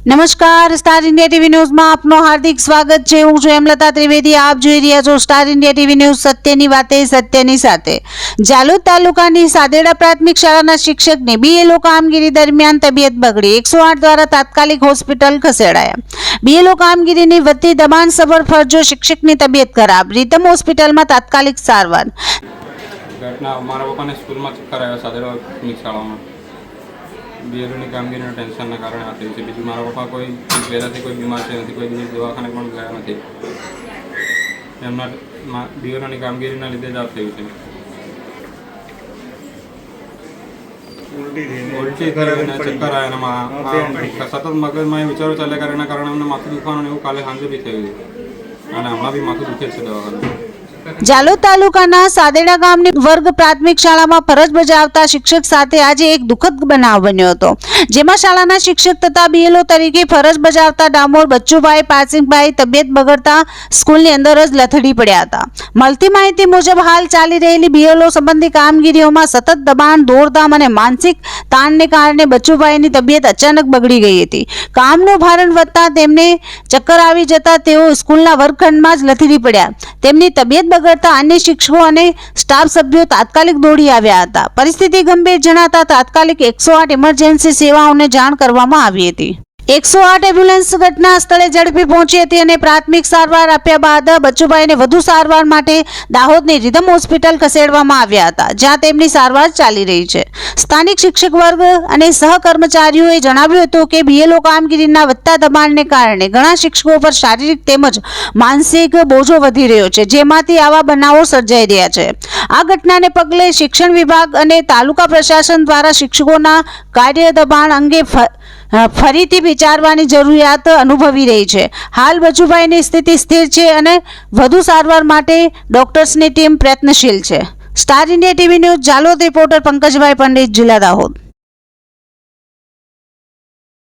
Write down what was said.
નમસ્કાર, star India TV ન્યૂઝમાં આપનું હાર્દિક સ્વાગત છે। હું છું હેમલતા ત્રિવેદી। આપ જોઈ રહ્યા છો સ્ટાર ઇન્ડિયા ટીવી ન્યૂઝ, સત્યની વાતે સત્યની સાથે। જાલોદ તાલુકાની સાદેડા પ્રાથમિક શાળાના શિક્ષકની બીએલઓ કામગીરી દરમિયાન તબિયત બગડી 108 દ્વારા તાત્કાલિક હોસ્પિટલ ખસેડાયા। બીએલઓ કામગીરીની વધતી દબાણસભર ફરજો, શિક્ષકની તબિયત ખરાબ, રીતમ હોસ્પિટલમાં તાત્કાલિક સારવાર। ઘટના મારા પપ્પાને સ્કૂલમાં ચક્કર આવ્યા સાદેડા પ્રાથમિક શાળામાં બીએલઓની કામગીરીના ટેન્શનના કારણે આ થયું છે। બીજું મારા પપ્પા કોઈ પહેલાંથી કોઈ બીમાર છે નથી, કોઈ દિવસ દવાખાને પણ ગયા નથી। એમના બીએલઓની કામગીરીના લીધે જ આ થયું છે। ઉલટી ચક્કર આવ્યા અને સતત મગજમાં એ વિચારો ચાલ્યા કરે, એના કારણે અમને માથું દુખવાનું એવું કાલે સાંજે બી થયું છે અને હમણાં બી માથું દુખે છે દવાખાને। જાલોદ તાલુકાના સાદેડા ગામની વર્ગ પ્રાથમિક શાળામાં ફરજ બજાવતા શિક્ષક સાથે આજે એક દુઃખદ બનાવ બન્યો હતો, જેમાં શાળાના શિક્ષક તથા બીએલઓ તરીકે ફરજ બજાવતા ડામોર બચ્ચુભાઈ પાસિંગભાઈ તબિયત બગડતા સ્કૂલની અંદર જ લથડી પડ્યા હતા। મળતી માહિતી મુજબ હાલ ચાલી રહેલી બીએલઓ સંબંધી કામગીરીઓમાં સતત દબાણ, દોડધામ અને માનસિક તાણને કારણે બચ્ચુભાઈની તબિયત અચાનક બગડી ગઈ હતી। કામનું ભારણ વધતા તેમને ચક્કર આવી જતા તેઓ સ્કૂલના વર્ગખંડમાં જ લથડી પડ્યા। તેમની તબિયત બગડતા અન્ય શિક્ષકો અને સ્ટાફ સભ્યો તાત્કાલિક દોડી આવ્યા હતા। પરિસ્થિતિ ગંભીર જણાતા તાત્કાલિક 108 ઇમરજન્સી સેવાઓને જાણ કરવામાં આવી હતી। 108 એમ્બ્યુલન્સ ઘટના સ્થળે ઝડપી પહોંચી હતી અને પ્રાથમિક સારવાર આપ્યા બાદ બચ્ચુભાઈને વધુ સારવાર માટે દાહોદની રીધમ હોસ્પિટલ ખસેડવામાં આવ્યા હતા, જ્યાં તેમની સારવાર ચાલી રહી છે। સ્થાનિક શિક્ષક વર્ગ અને સહકર્મચારીઓએ જણાવ્યું હતું કે બીએલઓ કામગીરીના વધતા દબાણને કારણે ઘણા શિક્ષકો પર શારીરિક તેમજ માનસિક બોજો વધી રહ્યો છે, જેમાંથી આવા બનાવો સર્જાઈ રહ્યા છે। આ ઘટનાને પગલે શિક્ષણ વિભાગ અને તાલુકા પ્રશાસન દ્વારા શિક્ષકોના કાર્ય દબાણ અંગે ફરીથી વિચારવાની જરૂરિયાત અનુભવી રહી છે। હાલ બચ્ચુભાઈની સ્થિતિ સ્થિર છે અને વધુ સારવાર માટે ડોક્ટર્સની ટીમ પ્રયત્નશીલ છે। Star India TV news Jhalod reporter Pankajbhai Pandit, જિલ્લા દાહોદ।